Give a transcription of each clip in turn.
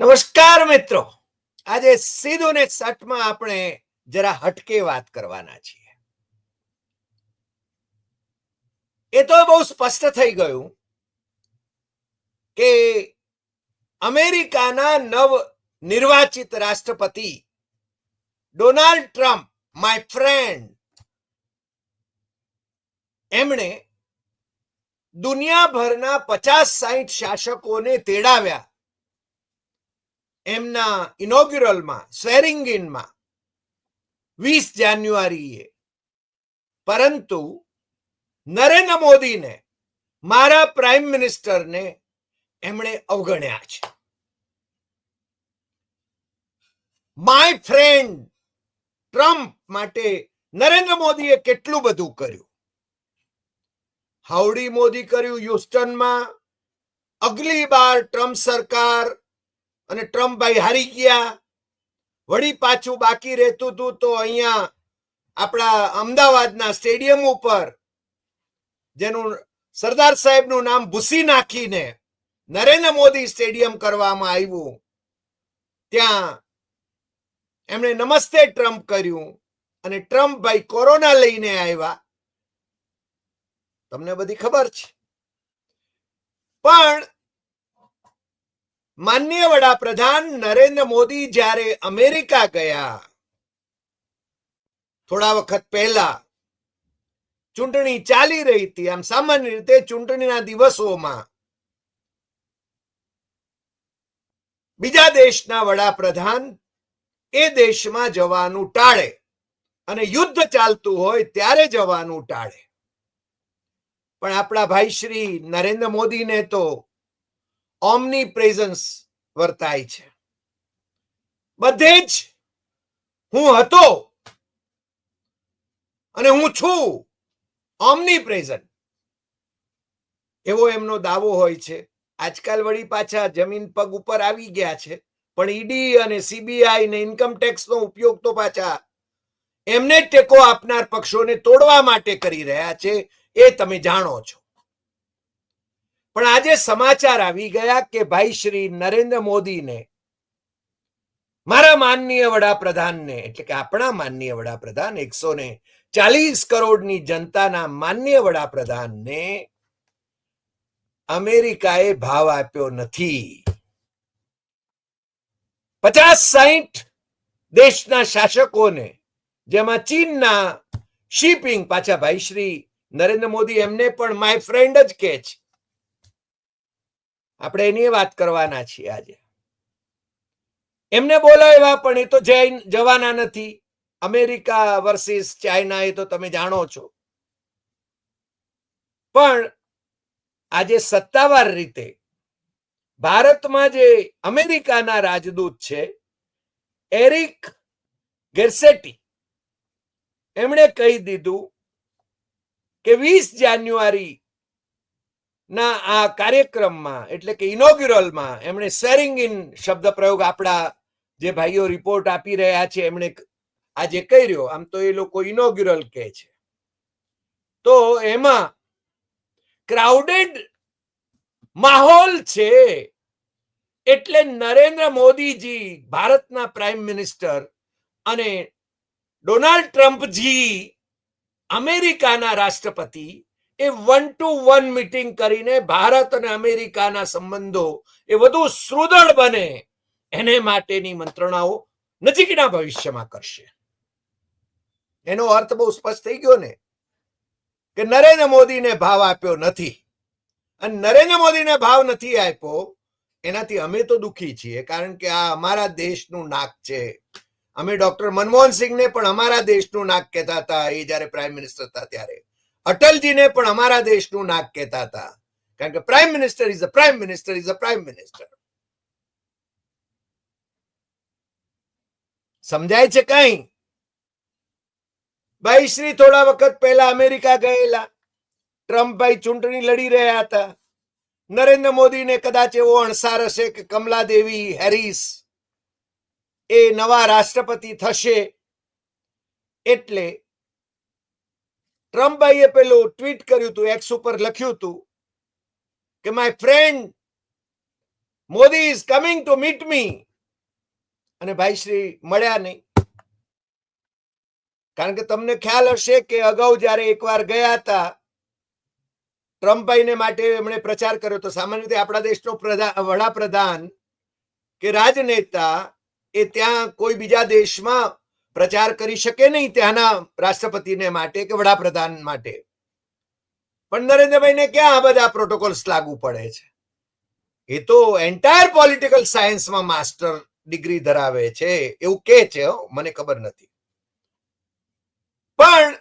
નમસ્કાર મિત્રો. આજે સીધું ને સટમાં આપણે જરા હટકે વાત કરવાના છીએ. એ તો બહુ સ્પષ્ટ થઈ ગયું કે અમેરિકાના નવ નિર્વાચિત રાષ્ટ્રપતિ ડોનાલ્ડ ટ્રમ્પ, માય ફ્રેન્ડ, એમણે દુનિયાભરના 50-60 શાસકોને તેડાવ્યા એમના ઇનોગ્યુરલમાં, સ્વેરિંગ ઇનમાં 20 જાન્યુઆરીએ. પરંતુ નરેન્દ્ર મોદીને, મારા પ્રાઇમ મિનિસ્ટરને, એમણે અવગણ્યા છે. માય ફ્રેન્ડ ટ્રમ્પ માટે નરેન્દ્ર મોદીએ કેટલું બધું કર્યું. હાઉડી મોદી કર્યું હ્યુસ્ટનમાં. અગલી બાર ટ્રમ્પ સરકાર અને ટ્રમ્પભાઈ હારી ગયા. વળી પાછું બાકી રહેતું હતું તો અહીંયા આપણા અમદાવાદના સ્ટેડિયમ ઉપર, જેનું સરદાર સાહેબનું નામ ભૂસી નાખીને નરેન્દ્ર મોદી સ્ટેડિયમ કરવામાં આવ્યું, ત્યાં એમણે નમસ્તે ટ્રમ્પ કર્યું અને ટ્રમ્પભાઈ કોરોના લઈને આવ્યા. તમને બધી ખબર છે. પણ માનનીય વડાપ્રધાન નરેન્દ્ર મોદી જ્યારે અમેરિકા ગયા થોડા વખત પહેલા, ચૂંટણી ચાલી રહી હતી. આમ સામાન્ય રીતે ચૂંટણીના દિવસોમાં બીજા દેશના વડાપ્રધાન એ દેશમાં જવાનું ટાળે અને યુદ્ધ ચાલતું હોય ત્યારે જવાનું ટાળે. પણ આપણા ભાઈ શ્રી નરેન્દ્ર મોદીને તો ઓમની પ્રેઝન્સ વર્તાય છે. બધે જ હું હતો અને હું છું, ઓમની પ્રેઝન્ટ, એવો એમનો દાવો હોય છે. આજકાલ વળી પાછા જમીન પગ ઉપર આવી ગયા છે, પણ ઈડી અને સીબીઆઈ ને ઇન્કમ ટેક્સનો ઉપયોગ તો પાછા એમને ટેકો આપનાર પક્ષોને તોડવા માટે કરી રહ્યા છે, એ તમે જાણો છો. પણ આજે સમાચાર આવી ગયા કે ભાઈ શ્રી નરેન્દ્ર મોદીને, મારા માનનીય વડાપ્રધાનને, એટલે કે આપણા માનનીય વડાપ્રધાન, 140 કરોડની જનતાના માનનીય વડાપ્રધાનને અમેરિકાએ ભાવ આપ્યો નથી. 50-60 દેશના શાસકોને, જેમાં ચીનના શિપિંગ, પાછા ભાઈ શ્રી નરેન્દ્ર મોદી એમને પણ માય ફ્રેન્ડ જ કહે છે. આપણે એની વાત કરવાના છીએ આજે. એમને બોલાવ્યા પણ એ તો જવાના નથી. અમેરિકા વર્સિસ ચાઇના, એ તો તમે જાણો છો. પણ આજે સત્તાવાર રીતે ભારતમાં જે અમેરિકાના રાજદૂત છે, એરિક ગેર્સેટી, એમણે કહી દીધું કે 20 જાન્યુઆરી ના આ કાર્યક્રમમાં, એટલે કે ઇનોગ્યુરલમાં, એમણે સ્વેરિંગ ઇન શબ્દ પ્રયોગ આપણા જે ભાઈઓ રિપોર્ટ આપી રહ્યા છે એમણે આજે કર્યો. આમ તો એ લોકો ઇનોગ્યુરલ કહે છે. તો એમાં ક્રાઉડેડ માહોલ છે. એટલે નરેન્દ્ર મોદીજી, ભારતના પ્રાઇમ મિનિસ્ટર, અને ડોનાલ્ડ ટ્રમ્પજી, અમેરિકાના રાષ્ટ્રપતિ, એ 1-to-1 મીટિંગ કરીને ભારત અને અમેરિકાના સંબંધો એ વધુ સુદૃઢ બને એને માટેની મંત્રણાઓ નજીકના ભવિષ્યમાં કરશે. એનો અર્થ બહુ સ્પષ્ટ થઈ ગયો ને, કે નરેન્દ્ર મોદીને ભાવ આપ્યો નથી. અને નરેન્દ્ર મોદીને ભાવ નથી આપ્યો એનાથી અમે તો દુઃખી છીએ, કારણ કે આ અમારા દેશનું નાક છે. અમે ડોક્ટર મનમોહન સિંહને પણ અમારા દેશનું નાક કહેતા હતા, એ જયારે પ્રાઇમ મિનિસ્ટર હતા ત્યારે. અટલજીને પણ અમારા દેશનું નાક કહેતા હતા, કારણ કે prime minister is a prime minister is a prime minister. સમજાય છે કઈ? ભાઈ શ્રી થોડા વખત પહેલા અમેરિકા ગયેલા. ટ્રમ્પભાઈ ચૂંટણી લડી રહ્યા હતા. નરેન્દ્ર મોદીને કદાચ એવો અણસાર હશે કે કમલા દેવી હેરિસ એ નવા રાષ્ટ્રપતિ થશે, એટલે ટ્રમ્પભાઈએ પેલું ટ્વીટ કર્યું હતું, એક્સ ઉપર લખ્યું હતું કે my friend Modi is coming to meet મી, અને ભાઈ શ્રી મળ્યા નહીં. કારણ કે તમને ખ્યાલ હશે કે અગાઉ જ્યારે એકવાર ગયા હતા ટ્રમ્પભાઈને માટે એમણે પ્રચાર કર્યો તો સામાન્ય રીતે આપણા દેશનો વડાપ્રધાન કે રાજનેતા એ ત્યાં કોઈ બીજા દેશમાં પ્રચાર કરી શકે નહીં ત્યાંના રાષ્ટ્રપતિને માટે કે વડાપ્રધાન માટે. પણ નરેન્દ્રભાઈને ક્યાં આ બધા પ્રોટોકોલ્સ લાગુ પડે છે? એ તો એન્ટાયર પોલિટિકલ સાયન્સમાં માસ્ટર ડિગ્રી ધરાવે છે એવું કે છે, મને ખબર નથી. પણ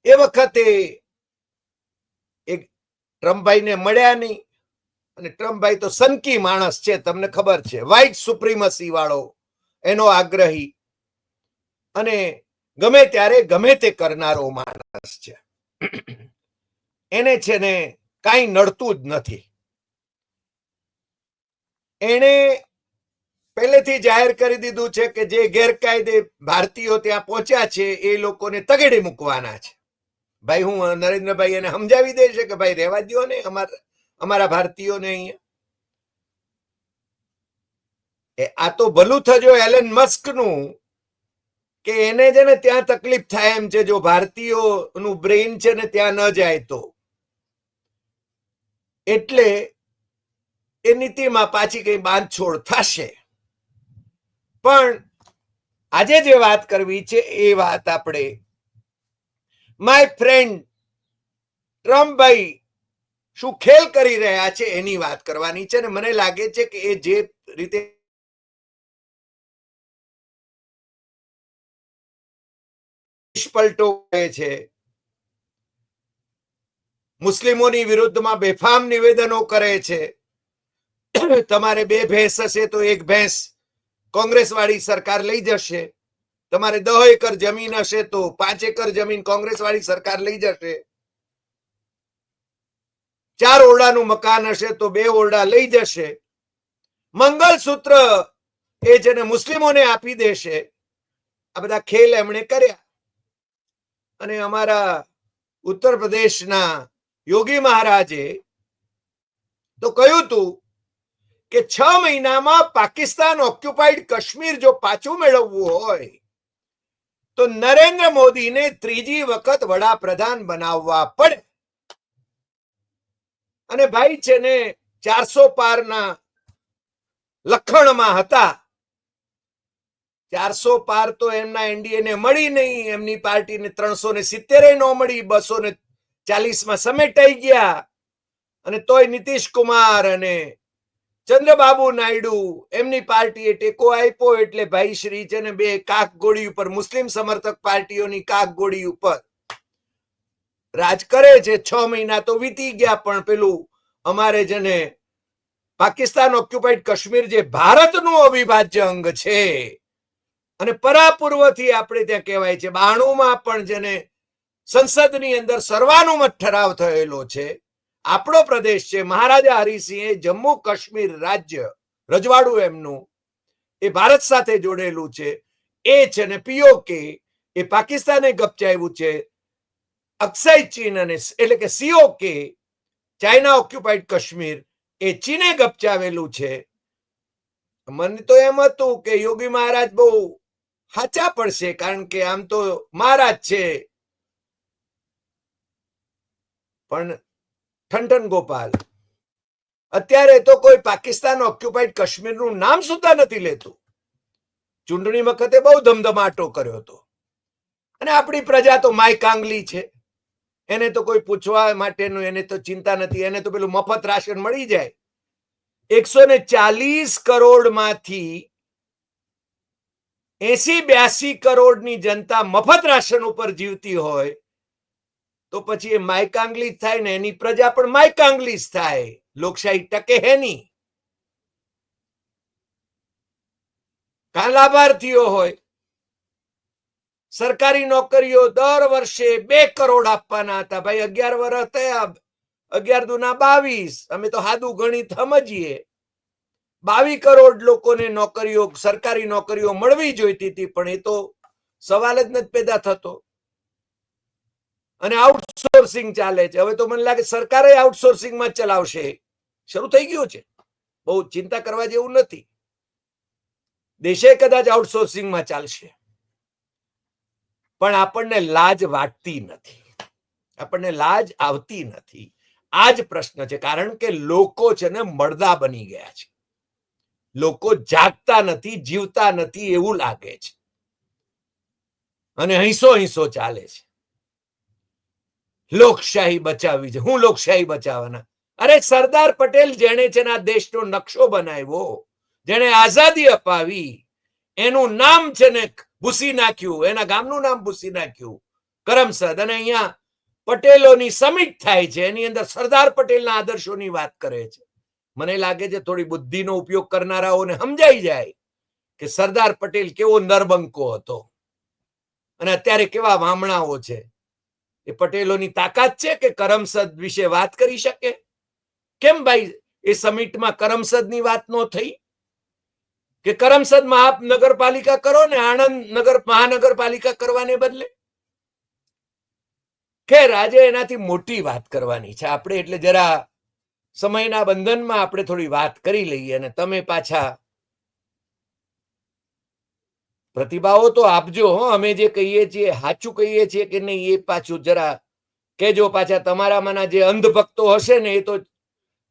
એ વખતે એક ટ્રમ્પભાઈને મળ્યા નહીં, અને ટ્રમ્પભાઈ તો સનકી માણસ છે, તમને ખબર છે, વ્હાઇટ સુપ્રીમસી વાળો એનો આગ્રહી અને ગમે ત્યારે ગમે તે કરનારો માણસ છે. એને છે ને કાંઈ નડતું જ નથી. એને પહેલેથી જાહેર કરી દીધું છે કે જે ગેરકાયદે ભારતીયો ત્યાં પહોંચ્યા છે એ લોકોને તગેડે મૂકવાના છે. ભાઈ હું નરેન્દ્રભાઈ એને સમજાવી દે છે કે ભાઈ રહેવા દો ને અમારા ભારતીયોને અહીંયા. આ તો ભલું થજો એલન મસ્ક નું કે એને છે ને ત્યાં તકલીફ થાય એમ છે જો ભારતીયોનું બ્રેઇન છે ને ત્યાં ન જાય તો. એટલે એ નીતિમાં પાછી કઈ બાંધછોડ થશે. પણ આજે જે વાત કરવી છે એ વાત આપણે માય ફ્રેન્ડ ટ્રમ્પભાઈ શું ખેલ કરી રહ્યા છે એની વાત કરવાની છે. ને મને લાગે છે કે એ જે રીતે પલટો છે, મુસ્લિમોની વિરુદ્ધમાં બેફામ નિવેદનો કરે છે. તમારે 2 ભેંસ હશે તો 1 ભેંસ કોંગ્રેસ વાળી સરકાર લઈ જશે. તમારે 10 એકર જમીન હશે તો 5 એકર જમીન કોંગ્રેસ વાળી સરકાર લઈ જશે. 4 ઓરડાનું મકાન હશે તો 2 ઓરડા લઈ જશે. મંગલસૂત્ર એ જેને મુસ્લિમોને આપી દેશે. આ બધા ખેલ એમણે કર્યા. અને અમારા ઉત્તર પ્રદેશના યોગી મહારાજે તો કહ્યું હતું કે 6 મહિનામાં પાકિસ્તાન ઓક્યુપાઈડ કાશ્મીર જો પાછું મેળવવું હોય તો નરેન્દ્ર મોદીને 3જી વખત વડાપ્રધાન બનાવવા પડે. અને ભાઈ છે ને 400 પારના લખણમાં હતા. 400 પાર તો એમના એનડીએ ને મળી નહીં, એમની પાર્ટીને 370 નો મળી, 240માં સમેટાઈ ગયા. અને તોય નીતિશ કુમાર અને ચંદ્રબાબુ નાયડુ એમની પાર્ટીએ ટેકો આપ્યો. એટલે ભાઈ શ્રી છે ને 2 કાક ગોળી ઉપર, મુસ્લિમ સમર્થક પાર્ટીઓની કાક ગોળી ઉપર રાજ કરે છે. 6 મહિના તો વીતી ગયા, પણ પેલું અમારે જેને પાકિસ્તાન ઓક્યુપાઈડ કાશ્મીર જે ભારતનું અવિભાજ્ય અંગ છે અને પરાપૂર્વથી આપણે ત્યાં કહેવાય છે 92માં પણ જેને સંસદની અંદર સર્વાનુમત ઠરાવ થયેલો છે, આપણો પ્રદેશ છે. મહારાજા હરિસિંહે જમ્મુ કાશ્મીર રાજ્ય રજવાડું એમનું એ ભારત સાથે જોડેલું છે. એ છે ને પીઓકે એ પાકિસ્તાને ગપચાવ્યું છે. અક્સય ચીન અને એટલે કે સીઓકે ચાઇના ઓક્યુપાઈડ કાશ્મીર એ ચીને ગપચાવેલું છે. મને તો એમ હતું કે યોગી મહારાજ બહુ સાચા પડશે, કારણ કે આમ તો મહારાજ છે. પણ ઠંઠન ગોપાલ અત્યારે તો કોઈ પાકિસ્તાન ઓક્યુપાઈડ કાશ્મીરનું નામ સુદ્ધા નથી લેતું. ચૂંટણી વખતે બહુ ધમધમાટો કર્યો હતો. અને આપણી પ્રજા તો માય કાંગલી છે, એને તો કોઈ પૂછવા માટેનું એને તો ચિંતા નથી. એને તો પેલું મફત રાશન મળી જાય. 140 કરોડમાંથી 80-82 કરોડની જનતા મફત રાશન ઉપર જીવતી હોય તો પછી એ માયકાંગલી થાય ને એની પ્રજા પણ માયકાંગલી થાય. લોકશાહી ટકે હે નહીં. કાં લાભાર્થીઓ હોય. સરકારી નોકરીઓ દર વર્ષે 2 કરોડ આપવાના હતા. ભાઈ 11 વર્ષ થયા, 11 દુના 22, અમે તો સાદું ગણિત સમજીએ. 22 કરોડ લોકોને નોકરીઓ, સરકારી નોકરીઓ મળવી જોઈતી હતી, પણ એ તો સવાલ જ નથી પેદા થતો. અને આઉટસોર્સિંગ ચાલે છે. હવે તો મને લાગે સરકારે આઉટસોર્સિંગમાં ચલાવશે, શરૂ થઈ ગયું છે. બહુ ચિંતા કરવા જેવું નથી. દેશે કદાચ આઉટસોર્સિંગમાં ચાલશે, પણ આપણને લાજ વાટતી નથી, આપણને લાજ આવતી નથી. આ જ પ્રશ્ન છે. કારણ કે લોકો છે ને મળદા બની ગયા છે. લોકો જાગતા નથી, જીવતા નથી એવું લાગે છે, અને હિંસો હિંસો ચાલે છે. લોકશાહી બચાવવી છે. હું લોકશાહી બચાવવાના? અરે સરદાર પટેલ જેણે છે ને આ દેશનો નકશો બનાવ્યો, જેણે આઝાદી અપાવી, એનું નામ છે ને ભૂસી નાખ્યું, એના ગામનું નામ ભૂસી નાખ્યું, કરમસદ. અને અહીંયા પટેલોની સમિટ થાય છે, એની અંદર સરદાર પટેલના આદર્શોની વાત કરે છે. મને લાગે છે થોડી બુદ્ધિનો ઉપયોગ કરનારાઓને સમજાઈ જાય કે સરદાર પટેલ કેવો નરબંકો હતો અને અત્યારે કેવા વામણાઓ છે. એ પટેલોની તાકાત છે કે કરમસદ વિશે વાત કરી શકે? કેમ ભાઈ એ સમિટમાં કરમસદની વાત ન થઈ? કે કરમસદ મહાનગરપાલિકા કરો ને આણંદ મહાનગરપાલિકા કરવાને બદલે. ખેર, આજે એનાથી મોટી વાત કરવાની છે આપણે, એટલે જરા સમયના બંધનમાં આપણે થોડી વાત કરી લઈએ. અને તમે પાછા પ્રતિભાવો તો આપજો. અમે જે કહીએ છીએ સાચું કહીએ છીએ કે નહીં એ પાછું જરા કેજો. પાછા તમારામાંના જે અંધભક્તો હશે ને એ તો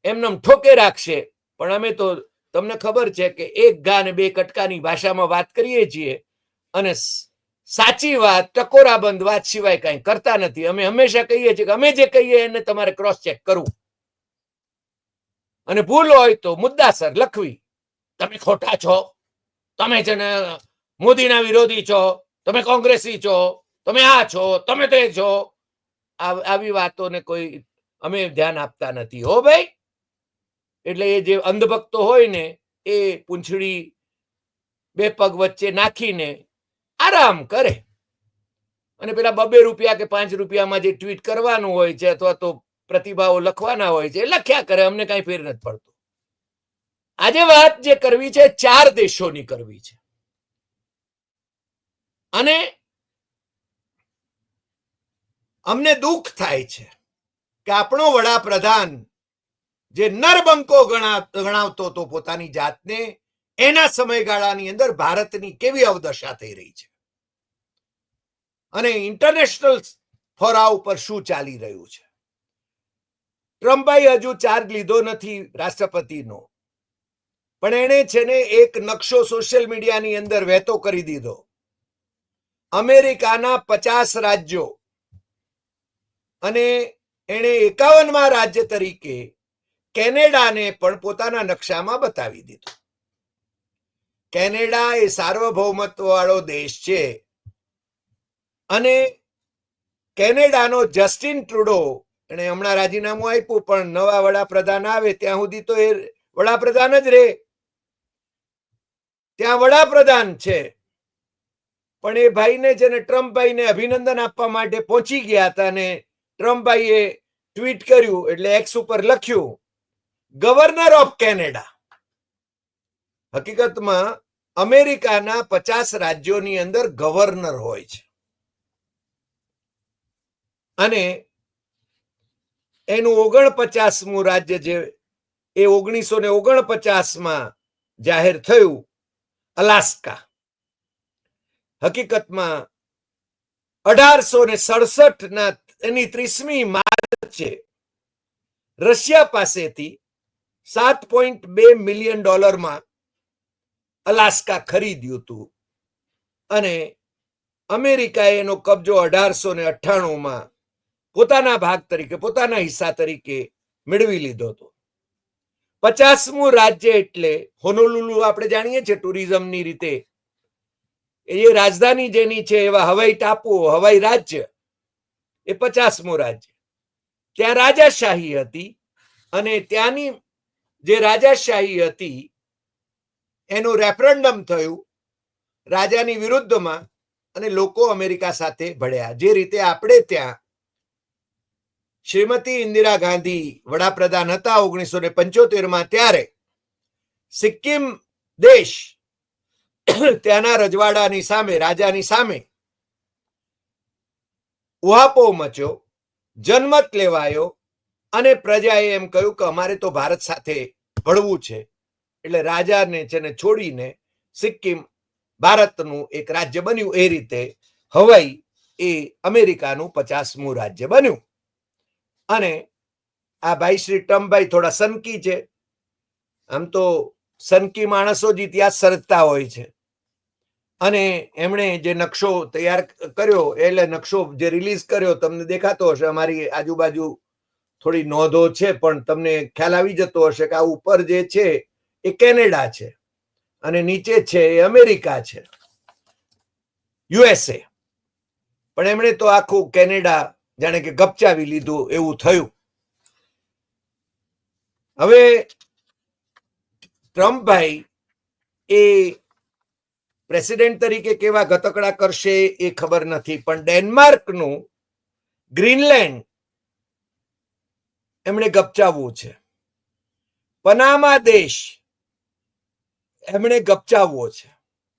એમને ઠોકે રાખશે, પણ અમે તો તમને ખબર છે કે એક ઘા ને બે કટકાની ભાષામાં વાત કરીએ છીએ, અને સાચી વાત, ટકોરાબંધ વાત સિવાય કઈ કરતા નથી. અમે હંમેશા કહીએ છીએ કે અમે જે કહીએ એને તમારે ક્રોસ ચેક કરવું, અને ભૂલ હોય તો મુદ્દાસર લખવી. તમે ખોટા છો, તમે છે ને મોદીના વિરોધી છો, તમે કોંગ્રેસી છો, તમે આ છો, તમે તે છો. આવી વાતોને કોઈ અમે ધ્યાન આપતા નથી હો ભાઈ. એટલે એ જે અંધભક્તો હોય ને એ પૂંછડી બે પગ વચ્ચે નાખીને આરામ કરે, અને પેલા 2 રૂપિયા કે 5 રૂપિયામાં જે ટ્વીટ કરવાનું હોય છે અથવા તો પ્રતિભાવો લખવાના હોય છે લખ્યા કરે. અમને કઈ ફેર નથી પડતો. આજે વાત જે કરવી છે 4 દેશોની કરવી છે, અને અમને દુઃખ થાય છે કે આપણો વડાપ્રધાન જે નરબંકો ગણાવતો હતો પોતાની જાતને, એના સમયગાળાની અંદર ભારતની કેવી અવદશા થઈ રહી છે, અને ઇન્ટરનેશનલ ફોરા ઉપર શું ચાલી રહ્યું છે. ટ્રમ્પભાઈ હજુ ચાર્જ લીધો નથી રાષ્ટ્રપતિનો, પણ એને છે ને એક નકશો સોશિયલ મીડિયાની અંદર વહેતો કરી દીધો. અમેરિકાના 50 રાજ્યો, અને એને 51મા રાજ્ય તરીકે કેનેડાને પણ પોતાના નકશામાં બતાવી દીધું. કેનેડા એ સાર્વભૌમત્વ વાળો દેશ છે, અને કેનેડાનો જસ્ટિન ટ્રુડો, એને હમણાં રાજીનામું આપ્યું, પણ નવા વડાપ્રધાન આવે ત્યાં સુધી તો એ વડાપ્રધાન જ રહે. ત્યાં વડાપ્રધાન છે, પણ એ ભાઈને છે ને ટ્રમ્પભાઈને અભિનંદન આપવા માટે પહોંચી ગયા હતા, અને ટ્રમ્પભાઈએ ટ્વીટ કર્યું એટલે એક્સ ઉપર લખ્યું ગવર્નર ઓફ કેનેડા. હકીકતમાં અમેરિકાના 50 રાજ્યોની અંદર ગવર્નર હોય છે, અને એનું 49મું રાજ્ય જે એ 1949માં જાહેર થયું, અલાસ્કા. હકીકતમાં 1867ના એની 30મી માર્ચે રશિયા પાસેથી $7.2 મિલિયન અલાસ્કા ખરીદ્યું હતું, અને અમેરિકાએ એનો કબજો 1898માં પોતાના ભાગ તરીકે, પોતાના હિસ્સા તરીકે મેળવી લીધો હતો. 50મું રાજ્ય એટલે હોનોલુલુ આપણે જાણીએ છીએ ટુરિઝમની રીતે, એ રાજધાની જેની છે એવા હવાઈ ટાપુઓ, હવાઈ રાજ્ય, એ 50મું રાજ્ય. ત્યાં રાજાશાહી હતી, અને ત્યાંની જે રાજાશાહી હતી એનું રેફરન્ડમ થયું રાજાની વિરુદ્ધમાં, અને લોકો અમેરિકા સાથે ભળ્યા. જે રીતે આપણે ત્યાં શ્રીમતી ઇન્દિરા ગાંધી વડાપ્રધાન હતા 1975માં, ત્યારે સિક્કિમ દેશ ત્યાંના રજવાડાની સામે, રાજાની સામે ઉહાપો મચ્યો, જનમત લેવાયો, અને પ્રજાએ એમ કહ્યું કે અમારે તો ભારત સાથે ભળવું છે, એટલે રાજાને છે ને છોડીને સિક્કિમ ભારતનું એક રાજ્ય બન્યું. એ રીતે હવાઈ એ અમેરિકાનું 50મું રાજ્ય બન્યું. અને આ ભાઈ શ્રી ટ્રમ્પભાઈ થોડા સનકી છે. આમ તો સનકી માણસો જ ઇતિહાસ સર્જતા હોય છે. અને એમણે જે નકશો તૈયાર કર્યો, એટલે નકશો જે રિલીઝ કર્યો તમને દેખાતો હશે. અમારી આજુબાજુ થોડી નોંધો છે, પણ તમને ખ્યાલ આવી જતો હશે કે આ ઉપર જે છે એ કેનેડા છે અને નીચે છે એ અમેરિકા છે, યુએસએ. પણ એમણે તો આખું કેનેડા જાણે કે ગપચાવી લીધું એવું થયું. હવે ટ્રમ્પભાઈ એ પ્રેસિડેન્ટ તરીકે કેવા ગતકડા કરશે એ ખબર નથી, પણ ડેનમાર્કનું ગ્રીનલેન્ડ એમણે ગપચાવવું છે. પનામા દેશ એમણે ગપચાવવો છે.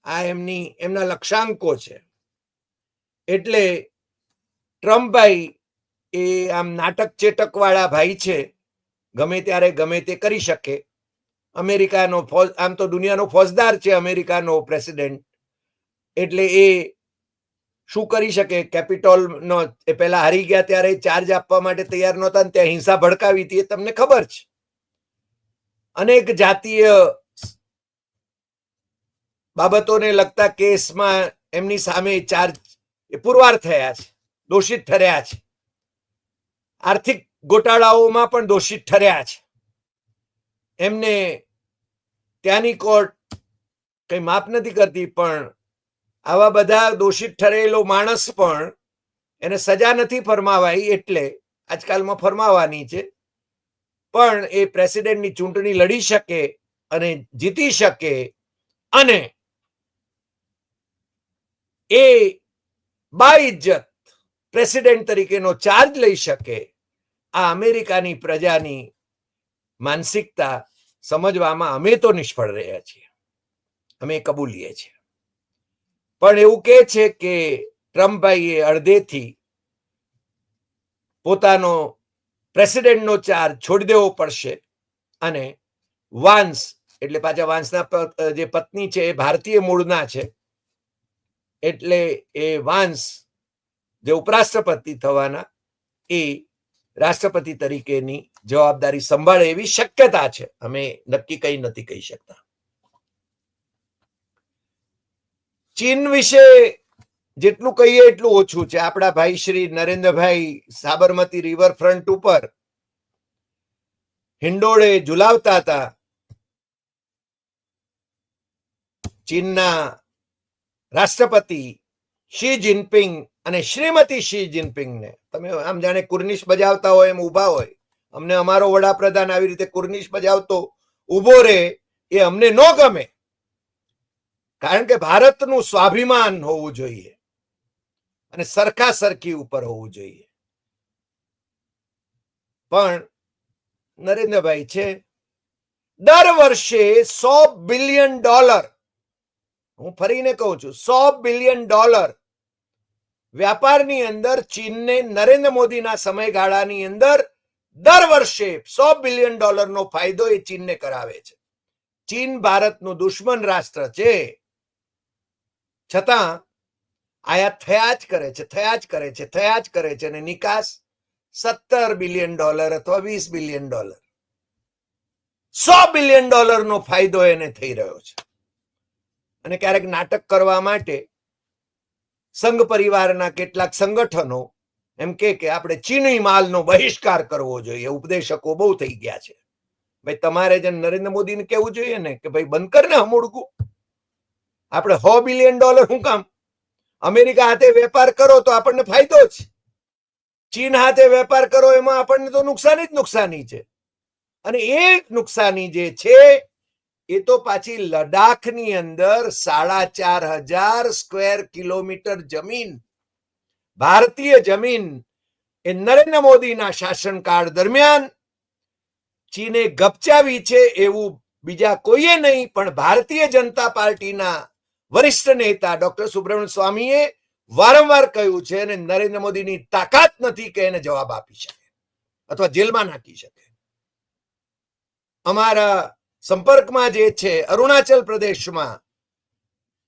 આ એમના લક્ષ્યાંકો છે. એટલે ટ્રમ્પભાઈ એ આમ નાટક ચેટક વાળા ભાઈ છે. ગમે ત્યારે ગમે તે કરી શકે. અમેરિકાનો આમ તો દુનિયાનો ફોજદાર છે અમેરિકાનો પ્રેસિડેન્ટ. એટલે એ શું કરી શકે? કેપિટોલનો એ પહેલા હારી ગયા ત્યારે ચાર્જ આપવા માટે તૈયાર નહોતા, ત્યાં હિંસા ભડકાવી હતી, એ તમને ખબર છે. અનેક જાતીય બાબતોને લગતા કેસમાં એમની સામે ચાર્જ પુરવાર થયા છે, દોષિત ઠર્યા છે. આર્થિક ગોટાળાઓમાં પણ દોષિત ઠર્યા છે. એમને ત્યાંની કોર્ટ કઈ માફ નથી કરતી, પણ આવા બધા દોષિત ઠરેલો માણસ પણ એને સજા નથી ફરમાવાઈ, એટલે આજકાલમાં ફરમાવાની છે. પણ એ પ્રેસિડેન્ટની ચૂંટણી લડી શકે અને જીતી શકે અને એ બાઇજ્જત પ્રેસિડેન્ટ તરીકેનો ચાર્જ લઈ શકે. આ અમેરિકાની પ્રજાની માનસિકતા સમજવામાં અમે તો નિષ્ફળ રહ્યા છીએ, અમે કબૂલીએ છીએ. પણ એવું કે છે કે ટ્રમ્પભાઈએ અડધેથી પોતાનો પ્રેસિડેન્ટનો ચાર્જ છોડી દેવો પડશે અને વાન્સ, એટલે પાછા વાન્સના જે પત્ની છે એ ભારતીય મૂળના છે, એટલે એ વાન્સ જે ઉપરાષ્ટ્રપતિ થવાના એ રાષ્ટ્રપતિ તરીકેની જવાબદારી સંભાળે એવી શક્યતા છે. અમે નક્કી કઈ નથી કહી શકતા. ચીન વિશે જેટલું કહીએ એટલું ઓછું છે. આપણા ભાઈ શ્રી નરેન્દ્રભાઈ સાબરમતી રિવરફ્રન્ટ ઉપર હિંડોળે ઝુલાવતા હતા. ચીનના રાષ્ટ્રપતિ શી જિનપિંગ અને શ્રીમતી શી જિનપિંગને તમે આમ જાણે કુર્નિશ બજાવતા હોય એમ ઉભા હોય. અમને અમારો વડાપ્રધાન આવી રીતે કુર્નિશ બજાવતો ઉભો રહે એ અમને ન ગમે, કારણ કે ભારતનું સ્વાભિમાન હોવું જોઈએ અને સરખા સરખી ઉપર હોવું જોઈએ. પણ નરેન્દ્રભાઈ છે દર વર્ષે $100 બિલિયન, હું ફરીને કહું છું $100 બિલિયન વ્યાપારની અંદર ચીનને નરેન્દ્ર મોદીના સમયગાળાની અંદર દર વર્ષે $100 બિલિયન નો ફાયદો એ ચીનને કરાવે છે. ચીન ભારતનું દુશ્મન રાષ્ટ્ર છે, છતાં આયાત થયા જ કરે છે, થયા જ કરે છે, થયા જ કરે છે, અને નિકાસ $17 બિલિયન અથવા $20 બિલિયન, $100 બિલિયન નો ફાયદો એને થઈ રહ્યો છે. અને ક્યારેક નાટક કરવા માટે સંઘ પરિવારના કેટલાક સંગઠનો એમ કે આપણે ચીની માલનો બહિષ્કાર કરવો જોઈએ. ઉપદેશકો બહુ થઈ ગયા છે. ભાઈ તમારે જે નરેન્દ્ર મોદીને કહેવું જોઈએ ને કે ભાઈ બંધ કર ને હમુડકું. આપણે $100 બિલિયન શું કામ? અમેરિકા હાથે વેપાર કરો તો આપણને ફાયદો જ, ચીન હાથે વેપાર કરો એમાં આપણને તો નુકસાની જ નુકસાની છે. અને એ નુકસાની જે છે એ તો પાછી લડાખની અંદર 4,500 સ્ક્વેર કિલોમીટર જમીન, ભારતીય જમીન, એ નરેન્દ્ર મોદીના શાસનકાળ દરમિયાન ચીને ગપચાવી છે. એવું બીજા કોઈએ નહીં, પણ ભારતીય જનતા પાર્ટીના વરિષ્ઠ નેતા ડોક્ટર સુબ્રમણ્યમ સ્વામીએ વારંવાર કહ્યું છે, અને નરેન્દ્ર મોદીની તાકાત નથી કે એને જવાબ આપી શકે અથવા જેલમાં નાખી શકે. અમારા સંપર્કમાં જે છે અરુણાચલ પ્રદેશમાં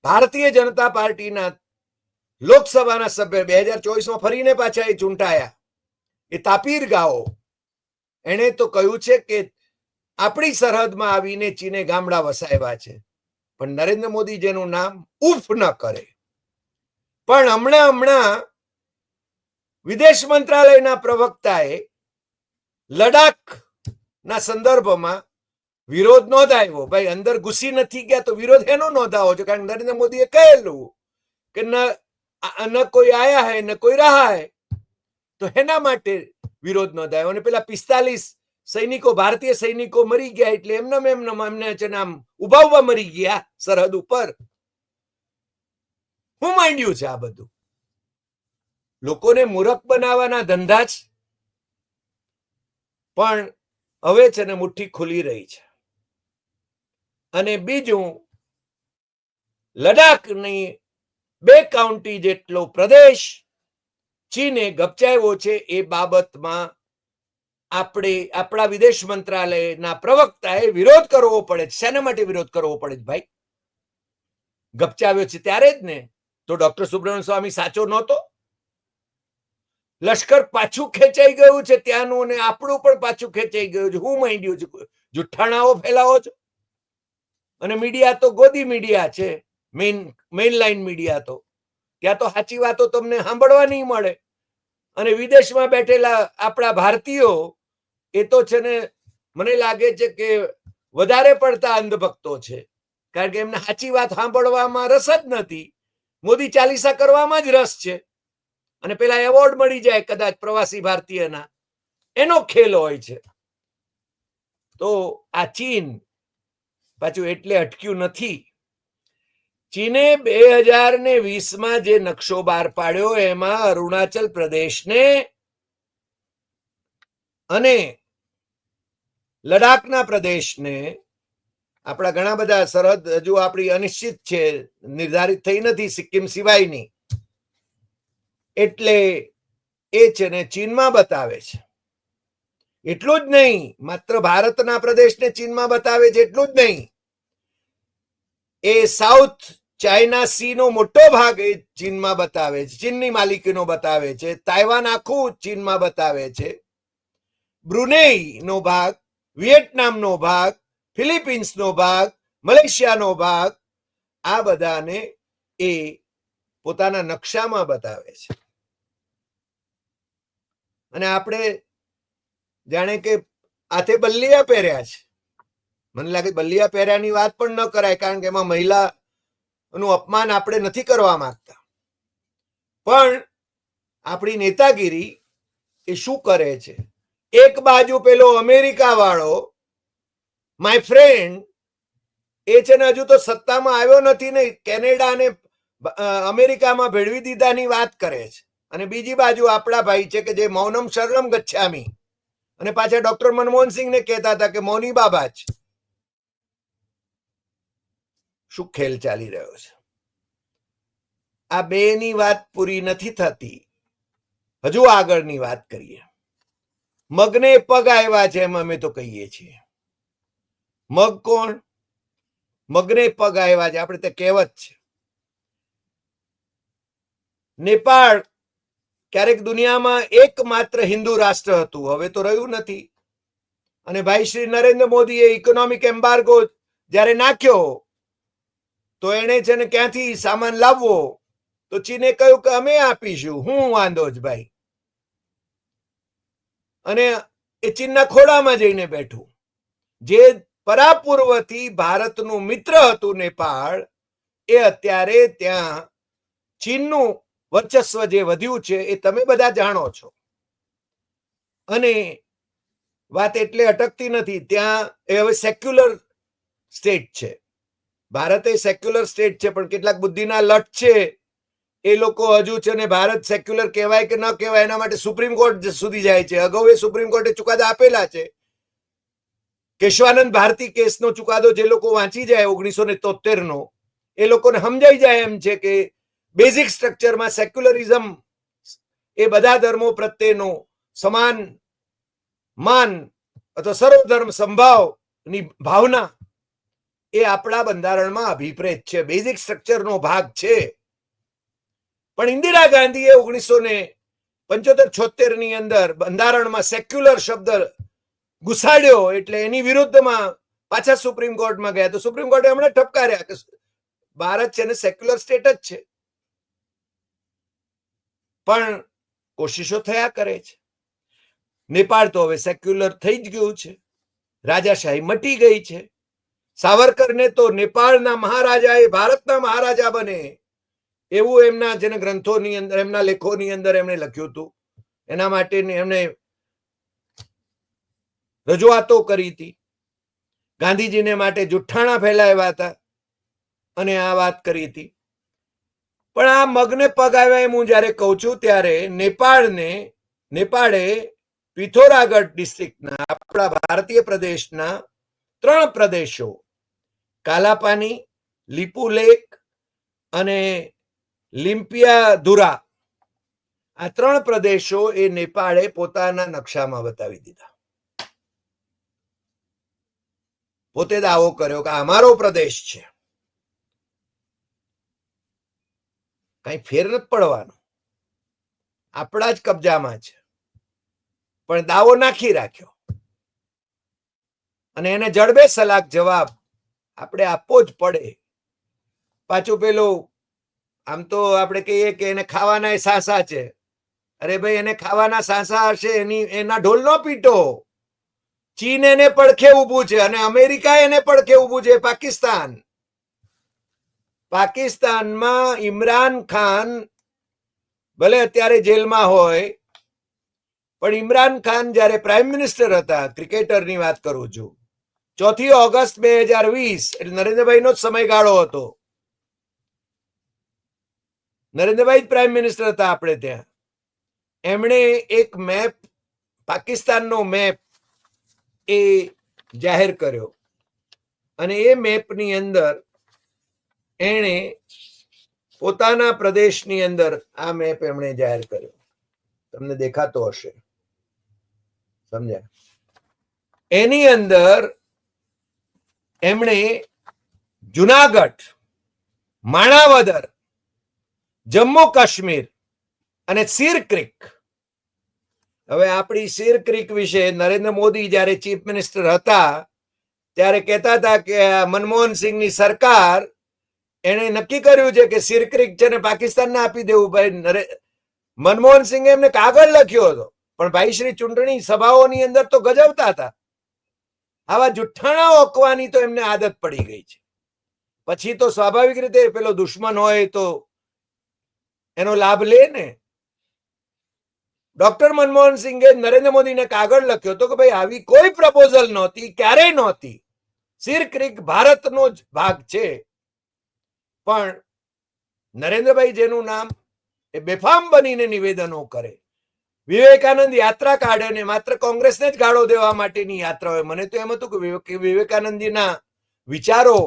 ભારતીય જનતા પાર્ટીના લોકસભાના સભ્ય 2024માં ફરીને પાછા એ ચૂંટાયા એ તાપીર ગાઓ, એણે તો કહ્યું છે કે આપણી સરહદમાં આવીને ચીને ગામડા વસાવ્યા છે, પણ નરેન્દ્ર મોદી જેનું નામ ઉફ ન કરે. પણ હમણાં વિદેશ મંત્રાલયના પ્રવક્તાએ લડાખના સંદર્ભમાં વિરોધ નોંધાવ્યો. ભાઈ, અંદર ઘૂસી નથી ગયા તો વિરોધ એનો નોંધાવો છો? કારણ કે નરેન્દ્ર મોદીએ કહેલું કે ન કોઈ આયા હૈ ન કોઈ રહા હૈ, તો એના માટે વિરોધ નોંધાયો. અને પેલા 45 સૈનિકો, ભારતીય સૈનિકો મરી ગયા એટલે એમને છે નામ ઉભા મરી ગયા સરહદ ઉપર. શું માંડ્યું છે આ બધું? લોકોને મૂર્ખ બનાવવાના ધંધા જ. પણ હવે છે ને મુઠ્ઠી ખુલી રહી છે. અને બીજું, લડાખની 2 કાઉન્ટી જેટલો પ્રદેશ ચીને ગપચાવ્યો છે. એ બાબતમાં આપણા વિદેશ મંત્રાલયના પ્રવક્તાએ વિરોધ કરવો પડે. શેના માટે વિરોધ કરવો પડે ભાઈ? ગપચાવ્યો છે ત્યારે જ ને. તો ડોક્ટર સુબ્રમણ્યમ સ્વામી સાચો નહોતો? લશ્કર પાછું ખેંચાઈ ગયું છે ત્યાંનું, અને આપણું પણ પાછું ખેંચાઈ ગયું છે. હું માંડ્યું છે? જુઠ્ઠાણાઓ ફેલાવો છો. અને મીડિયા તો ગોદી મીડિયા છે, મેઇન લાઈન મીડિયા તો ત્યાં તો સાચી વાતો તમને સાંભળવા નહીં મળે. અને વિદેશમાં બેઠેલા આપણા ભારતીયો એ તો છે ને, મને લાગે છે કે વધારે પડતા અંધભક્તો છે. કારણ કે એમને સાચી વાત સાંભળવામાં રસ જ નથી. મોદી ચાલીસા કરવામાં જ રસ છે. અને પેલા એવોર્ડ મળી જાય કદાચ પ્રવાસી ભારતીયના, એનો ખેલ હોય છે. તો આ ચીન પાછું એટલે અટક્યું નથી. ચીને 2020માં જે નકશો બહાર પાડ્યો એમાં અરુણાચલ પ્રદેશને અને લડાખના પ્રદેશને, આપણા ઘણા બધા સરહદ હજુ આપણી અનિશ્ચિત છે, નિર્ધારિત થઈ નથી સિક્કિમ સિવાયની, એટલે એ છે ને ચીનમાં બતાવે છે. એટલું જ નહીં, માત્ર ભારતના પ્રદેશને ચીનમાં બતાવે છે એટલું જ નહીં, એ સાઉથ ચાઇના સી નો મોટો ભાગ એ ચીનમાં બતાવે છે, ચીનની માલિકીનો બતાવે છે. તાઇવાન આખું ચીનમાં બતાવે છે. બ્રુનેઈ નો ભાગ, વિયેટનામનો ભાગ, ફિલિપિન્સનો ભાગ, મલેશિયાનો ભાગ, આ બધાને એ પોતાના નકશામાં બતાવે છે. અને આપણે જાણે કે હાથે બલ્લિયા પહેર્યા છે. મને લાગે બલ્લિયા પહેર્યાની વાત પણ ન કરાય, કારણ કે એમાં મહિલાનું અપમાન આપણે નથી કરવા માંગતા. પણ આપણી નેતાગીરી એ શું કરે છે? એક બાજુ પેલો અમેરિકા વાળો માય ફ્રેન્ડ એ છે ને હજુ તો સત્તામાં આવ્યો નથી ને કેનેડા અને અમેરિકામાં ભેળવી દીધાની વાત કરે છે. અને બીજી બાજુ આપણા ભાઈ છે કે જે મૌનમ શરણમ ગચ્છામી, અને પાછા ડોક્ટર મનમોહનસિંહને કહેતા હતા કે મૌની બાબા છે. શું ખેલ ચાલી રહ્યો છે? આ બેની વાત પૂરી નથી થતી. હજુ આગળની વાત કરીએ. મગને પગ આવ્યા છે એમ અમે તો કહીએ છીએ. મગ કોણ? મગને પગ આવ્યા છે, આપણે તે કહેવત છે. નેપાળ ક્યારેક દુનિયામાં એકમાત્ર હિન્દુ રાષ્ટ્ર હતું, હવે તો રહ્યું નથી. અને ભાઈ શ્રી નરેન્દ્ર મોદીએ ઇકોનોમિક એમ્બાર્ગો જ્યારે નાખ્યો તો એને છે ને ક્યાંથી સામાન લાવવો, તો ચીને કહ્યું કે અમે આપીશું, હું વાંધો જ ભાઈ. અને એ ચીનના ખોળામાં જઈને બેઠું. જે પરાપૂર્વથી ભારતનું મિત્ર હતું નેપાળ, એ અત્યારે ત્યાં ચીનનું વર્ચસ્વ જે વધ્યું છે એ તમે બધા જાણો છો. અને વાત એટલે અટકતી નથી. ત્યાં એ હવે સેક્યુલર સ્ટેટ છે. ભારત એ સેક્યુલર સ્ટેટ છે, પણ કેટલાક બુદ્ધિના લટ છે એ લોકો હજુ છે ને ભારત સેક્યુલર કહેવાય કે ન કહેવાય એના માટે સુપ્રીમ કોર્ટ સુધી જાય છે. અગાઉ એ સુપ્રીમ કોર્ટે ચુકાદા આપેલા છે. કેશવાનંદ ભારતી કેસનો ચુકાદો જે લોકો વાંચી જાય 1973નો, એ લોકોને સમજાઈ જાય એમ છે કે બેઝિક સ્ટ્રક્ચરમાં સેક્યુલરિઝમ એ બધા ધર્મો પ્રત્યેનો સમાન માન અથવા સર્વધર્મ સંભાવની ભાવના એ આપણા બંધારણમાં અભિપ્રેત છે, બેઝિક સ્ટ્રક્ચરનો ભાગ છે. પણ ઇન્દિરા ગાંધીએ 1975-76 ની અંદર બંધારણમાં સેક્યુલર શબ્દ ઘુસાડ્યો, એટલે એની વિરુદ્ધમાં પાછા સુપ્રીમ કોર્ટમાં ગયા. તો સુપ્રીમ કોર્ટે હમણાં ઠપકાર્યા કે ભારત છે ને સેક્યુલર સ્ટેટ જ છે. પણ કોશિશો થયા કરે છે. નેપાળ તો હવે સેક્યુલર થઈ જ ગયું છે, રાજાશાહી મટી ગઈ છે. સાવરકરને તો નેપાળના મહારાજાએ ભારતના મહારાજા બને એવું એમના જેને ગ્રંથોની અંદર, એમના લેખોની અંદર એમણે લખ્યું હતું. એના માટે એમણે રજૂઆતો કરી હતી. ગાંધીજીને માટે જુઠ્ઠાણા ફેલાવ્યા હતા અને આ વાત કરી હતી. પણ આ મગને પગ આવ્યા એમ હું જયારે કહું છું ત્યારે નેપાળે પિથોરાગઢ ડિસ્ટ્રિક્ટના આપણા ભારતીય પ્રદેશના 3 પ્રદેશો, કાલાપાની, લિપુલેક અને લિમ્પિયાધુરા, આ 3 પ્રદેશો એ નેપાળે પોતાના નકશામાં બતાવી દીધા. પોતે દાવો કર્યો કે અમારો પ્રદેશ છે. કઈ ફેર નથી પડવાનો, આપણા જ કબજામાં છે. પણ દાવો નાખી રાખ્યો અને એને જડબે સલાક જવાબ આપણે આપવો જ પડે. પાછું પેલું આમ તો આપણે કહીએ કે એને ખાવાના સાસા છે. અરે ભાઈ, એને ખાવાના સાસા હશે, એના ઢોલ નો પીટો. ચીન એને પડખે ઉભું છે અને અમેરિકા એને પડખે ઉભું છે. પાકિસ્તાનમાં ઇમરાન ખાન ભલે અત્યારે જેલમાં હોય, પણ ઇમરાન ખાન જયારે પ્રાઇમ મિનિસ્ટર હતા, ક્રિકેટરની વાત કરું છું, 4 ઓગસ્ટ 2020, એટલે નરેન્દ્રભાઈનો જ સમયગાળો હતો. નરેન્દ્રભાઈ જ પ્રાઇમ મિનિસ્ટર હતા આપણે ત્યાં. એમણે એક મેપ, પાકિસ્તાનનો મેપ એ જાહેર કર્યો અને એ મેપની અંદર એણે પોતાના પ્રદેશની અંદર આ મેપ એમણે જાહેર કર્યો. તમને દેખાતો હશે, સમજ્યા? એની અંદર એમણે જુનાગઢ, માણાવદર, જમ્મુ કાશ્મીર અને સિર ક્રિક. હવે આપણી સિર ક્રિક વિશે નરેન્દ્ર મોદી જયારે ચીફ મિનિસ્ટર હતા ત્યારે કહેતા હતા કે મનમોહન સિંહની સરકાર એને નક્કી કર્યું છે કે સિર ક્રિક છે ને પાકિસ્તાનને આપી દેવું. ભાઈ, મનમોહન સિંહે એમને કાગળ લખ્યો હતો, પણ ભાઈ શ્રી ચૂંટણી સભાઓની અંદર તો ગજવતા હતા. આવા જુઠ્ઠાણા ઓકવાની તો એમને આદત પડી ગઈ છે. પછી તો સ્વાભાવિક રીતે પેલો દુશ્મન હોય તો એનો લાભ લે ને. ડોક્ટર મનમોહન સિંહે નરેન્દ્ર મોદીને કાગળ લખ્યો હતો કે ભાઈ આવી કોઈ પ્રપોઝલ નહોતી, ક્યારેય નહોતી. સિર ક્રિક ભારતનો જ ભાગ છે. પણ નરેન્દ્રભાઈ જેનું નામ એ બેફામ બનીને નિવેદનો કરે, વિવેકાનંદ યાત્રા કાઢે ને માત્ર કોંગ્રેસને જ ગાળો દેવા માટેની યાત્રા હોય. મને તો એમ હતું કે વિવેકાનંદજીના વિચારો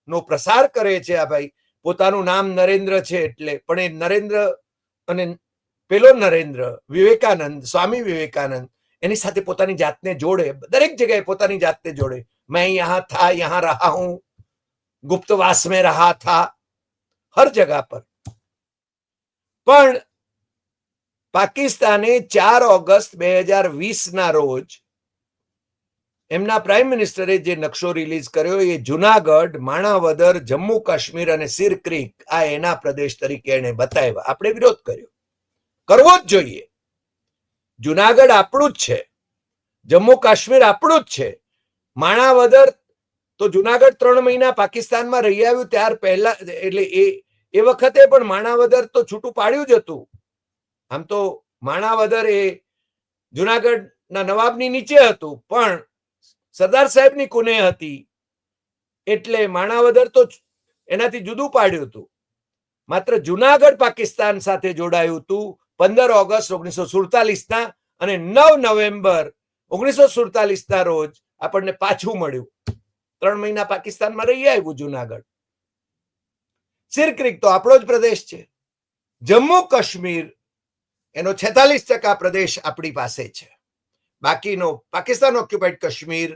નો પ્રસાર કરે છે આ ભાઈ. પોતાનું નામ નરેન્દ્ર છે એટલે, પણ એ નરેન્દ્ર અને પેલો નરેન્દ્ર વિવેકાનંદ, સ્વામી વિવેકાનંદ, એની સાથે પોતાની જાતને જોડે, દરેક જગ્યાએ પોતાની જાતને જોડે. મેં યહાં થા, યહાં રહા હું, ગુપ્તવાસ में रहा था, हर जगह पर. પણ પાકિસ્તાને 4 ઓગસ્ટ 2020 ના રોજ એમના પ્રાઇમ મિનિસ્ટરે જે નકશો રિલીઝ કર્યો એ જુનાગઢ, માણાવદર, જમ્મુ કાશ્મીર અને સિર ક્રિક આ એના પ્રદેશ તરીકે એને બતાવ્યા. આપણે વિરોધ કર્યો, કરવો જ જોઈએ. જુનાગઢ આપણું જ છે, જમ્મુ કાશ્મીર આપણું જ છે. માણાવદર તો જુનાગઢ 3 મહિના પાકિસ્તાનમાં રહી આવ્યું ત્યાર પહેલા, એટલે એ વખતે પણ માણાવદર તો છૂટું પાડ્યું જ હતું. આમ તો માણાવદર એ જુનાગઢના નવાબની નીચે હતું, પણ સરદાર સાહેબની કુને હતી એટલે માણાવદર તો એનાથી જુદું પાડ્યું હતું. માત્ર જુનાગઢ પાકિસ્તાન સાથે જોડાયું હતું 15 ઓગસ્ટ 1947 ના, અને 9 નવેમ્બર 1947 ના રોજ આપણને પાછું મળ્યું. 3 મહિના પાકિસ્તાનમાં રહી આવ્યું જુનાગઢ. સિર ક્રિક તો આપણો જ પ્રદેશ છે. જમ્મુ કાશ્મીર એનો 46% પ્રદેશ આપણી પાસે છે. બાકીનો પાકિસ્તાન ઓક્યુપાઈડ કાશ્મીર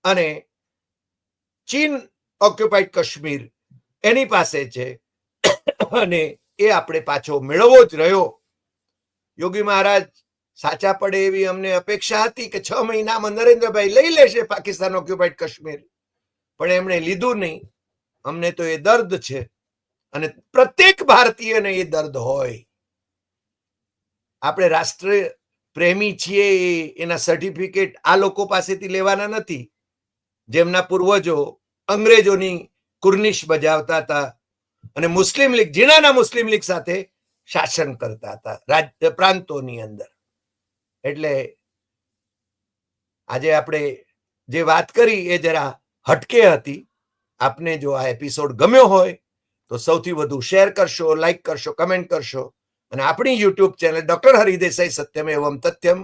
અને ચીન ઓક્યુપાઈડ કાશ્મીર એની પાસે છે અને એ આપણે પાછો મેળવવો જ રહ્યો. યોગી મહારાજ સાચા પડે એવી અમને અપેક્ષા હતી કે 6 મહિનામાં નરેન્દ્રભાઈ લઈ લેશે પાકિસ્તાન ઓક્યુપાઈડ કાશ્મીર, પણ એમણે લીધું નહીં. અમને તો એ દર્દ છે અને પ્રત્યેક ભારતીયને એ દર્દ હોય. આપણે રાષ્ટ્ર પ્રેમી છીએ એના સર્ટિફિકેટ આ લોકો પાસેથી લેવાના નથી, જેમના પૂર્વજો અંગ્રેજોની કુર્નિશ બજાવતા હતા અને મુસ્લિમ લીગ, જીણાના મુસ્લિમ લીગ સાથે શાસન કરતા હતા રાજ્ય પ્રાંતોની અંદર. એટલે આજે આપણે જે વાત કરી એ જરા હટકે હતી. આપને જો આ એપિસોડ ગમ્યો હોય તો સૌથી વધુ શેર કરશો, લાઈક કરશો, કમેન્ટ કરશો અને આપણી યુટ્યુબ ચેનલ ડોક્ટર હરિદેસાઈ સત્યમ એવમ તથ્યમ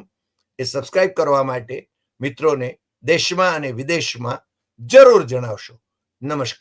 એ સબસ્ક્રાઇબ કરવા માટે મિત્રોને દેશમાં અને વિદેશમાં જરૂર જણાવશો. નમસ્કાર.